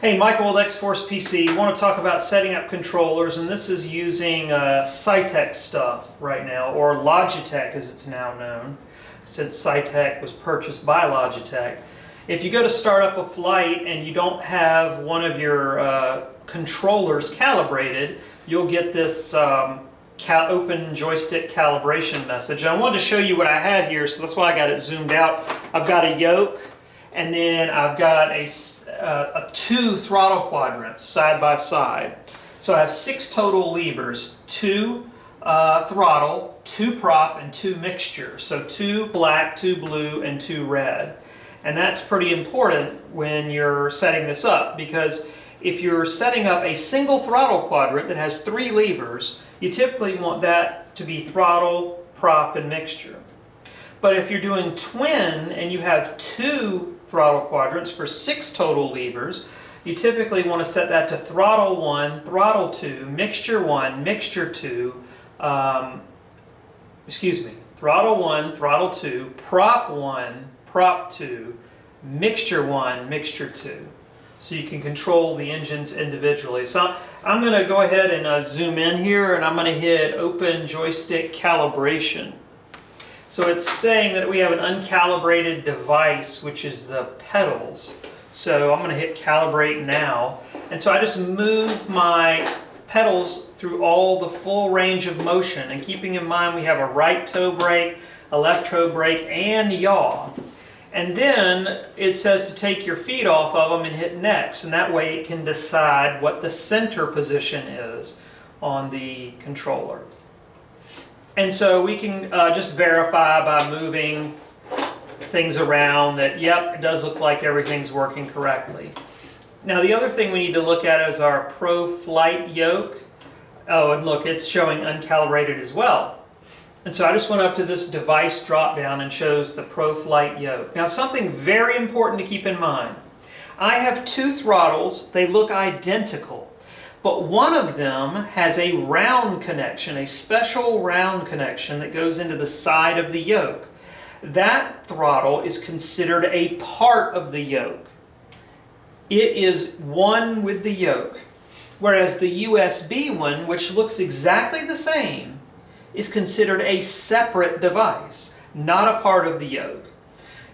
Hey, Michael with X-Force PC. I want to talk about setting up controllers, and this is using Cytec stuff right now, or Logitech as it's now known, since Cytec was purchased by Logitech. If you go to start up a flight and you don't have one of your controllers calibrated, you'll get this open joystick calibration message. And I wanted to show you what I had here, so that's why I got it zoomed out. I've got a yoke, and then I've got two throttle quadrants side by side. So I have 6 total levers, 2 throttle, 2 prop, and 2 mixture. So 2 black, 2 blue, and 2 red. And that's pretty important when you're setting this up, because if you're setting up a single throttle quadrant that has 3 levers, you typically want that to be throttle, prop, and mixture. But if you're doing twin and you have 2 throttle quadrants for 6 total levers, you typically want to set that to throttle 1, throttle 2, mixture 1, mixture 2, throttle 1, throttle 2, prop 1, prop 2, mixture 1, mixture 2. So you can control the engines individually. So I'm going to go ahead and zoom in here, and I'm going to hit Open Joystick Calibration. So it's saying that we have an uncalibrated device, which is the pedals. So I'm going to hit Calibrate now. And so I just move my pedals through all the full range of motion. And keeping in mind we have a right toe brake, a left toe brake, and yaw. And then it says to take your feet off of them and hit Next. And that way it can decide what the center position is on the controller. And so we can just verify by moving things around that, yep, it does look like everything's working correctly. Now the other thing we need to look at is our Pro Flight yoke. Oh, and look, it's showing uncalibrated as well. And so I just went up to this device drop down and shows the Pro Flight yoke. Now something very important to keep in mind. I have 2 throttles, they look identical. But one of them has a round connection, a special round connection that goes into the side of the yoke. That throttle is considered a part of the yoke. It is one with the yoke. Whereas the USB one, which looks exactly the same, is considered a separate device, not a part of the yoke,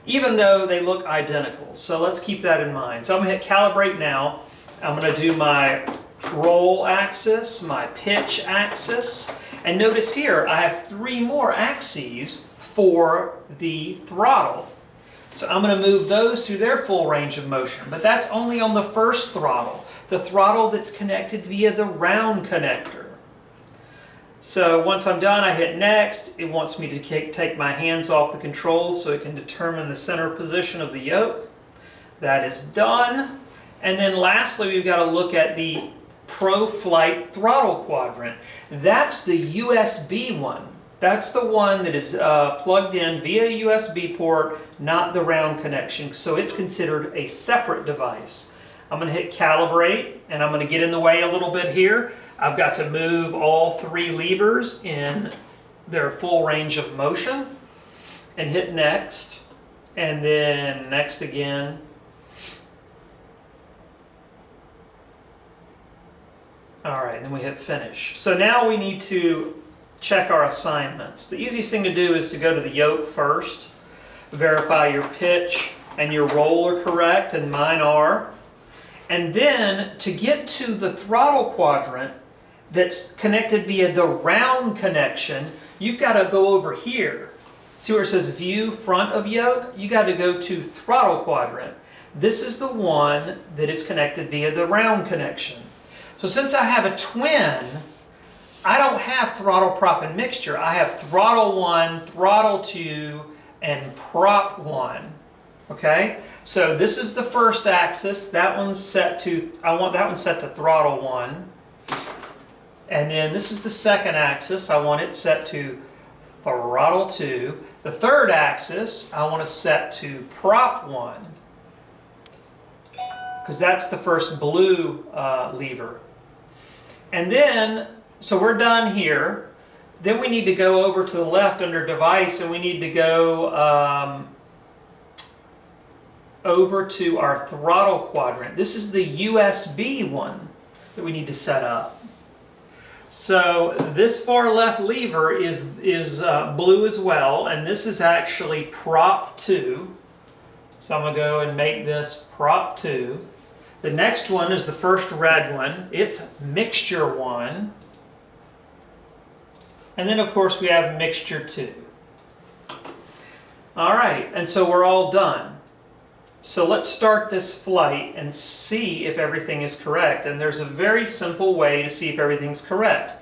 even though they look identical. So let's keep that in mind. So I'm going to hit Calibrate now. I'm going to do my roll axis, my pitch axis, and notice here I have 3 more axes for the throttle. So I'm going to move those through their full range of motion, but that's only on the first throttle, the throttle that's connected via the round connector. So once I'm done, I hit Next. It wants me to take my hands off the controls so it can determine the center position of the yoke. That is done. And then lastly, we've got to look at the Pro Flight throttle quadrant. That's the USB one. That's the one that is plugged in via USB port, not the round connection. So it's considered a separate device. I'm going to hit Calibrate, and I'm going to get in the way a little bit here. I've got to move all 3 levers in their full range of motion and hit Next, and then Next again. Alright, then we hit Finish. So now we need to check our assignments. The easiest thing to do is to go to the yoke first, verify your pitch and your roll are correct, and mine are. And then to get to the throttle quadrant that's connected via the round connection, you've got to go over here. See where it says View Front of Yoke? You got to go to Throttle Quadrant. This is the one that is connected via the round connection. So since I have a twin, I don't have throttle, prop, and mixture. I have throttle 1, throttle 2, and prop 1. Okay? So this is the first axis. That one's set to, I want that one set to throttle 1. And then this is the second axis. I want it set to throttle 2. The third axis, I want to set to prop 1. Because that's the first blue lever. And then, so we're done here. Then we need to go over to the left under Device, and we need to go over to our throttle quadrant. This is the USB one that we need to set up. So this far left lever is blue as well, and this is actually prop 2. So I'm going to go and make this prop 2. The next one is the first red one. It's mixture 1. And then of course we have mixture 2. All right, and so we're all done. So let's start this flight and see if everything is correct. And there's a very simple way to see if everything's correct.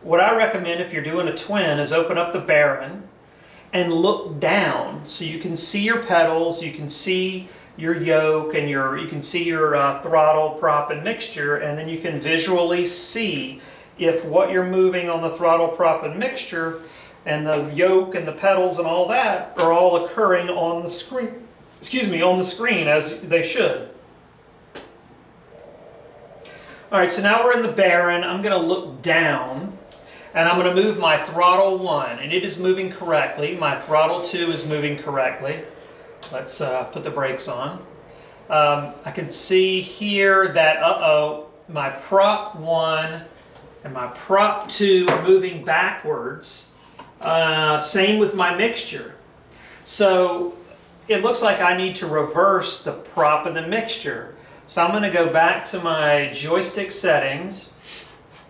What I recommend if you're doing a twin is open up the bearing and look down so you can see your pedals, you can see your yoke, and you can see your throttle, prop, and mixture, and then you can visually see if what you're moving on the throttle, prop, and mixture and the yoke and the pedals and all that are all occurring on the screen. On the screen as they should. All right, so now we're in the bearing. I'm going to look down and I'm going to move my throttle 1, and it is moving correctly. My throttle 2 is moving correctly. Let's put the brakes on. I can see here that, my prop 1 and my prop 2 are moving backwards. Same with my mixture. So it looks like I need to reverse the prop and the mixture. So I'm going to go back to my joystick settings,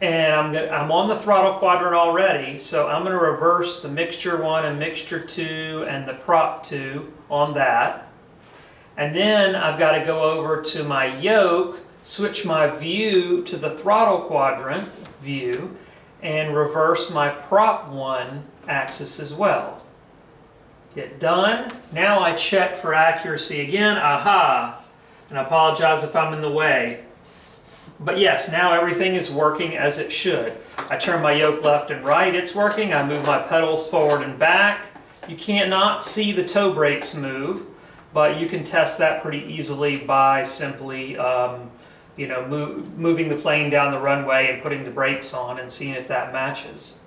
and I'm on the throttle quadrant already, so I'm going to reverse the mixture 1 and mixture 2 and the prop 2 on that. And then I've got to go over to my yoke, switch my view to the throttle quadrant view, and reverse my prop 1 axis as well. Get done. Now I check for accuracy again. Aha! And I apologize if I'm in the way. But yes, now everything is working as it should. I turn my yoke left and right, it's working. I move my pedals forward and back. You cannot see the toe brakes move, but you can test that pretty easily by simply moving the plane down the runway and putting the brakes on and seeing if that matches.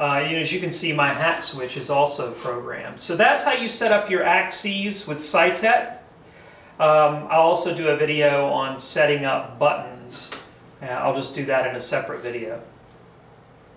As you can see, my hat switch is also programmed. So that's how you set up your axes with Cytec. I'll also do a video on setting up buttons. I'll just do that in a separate video.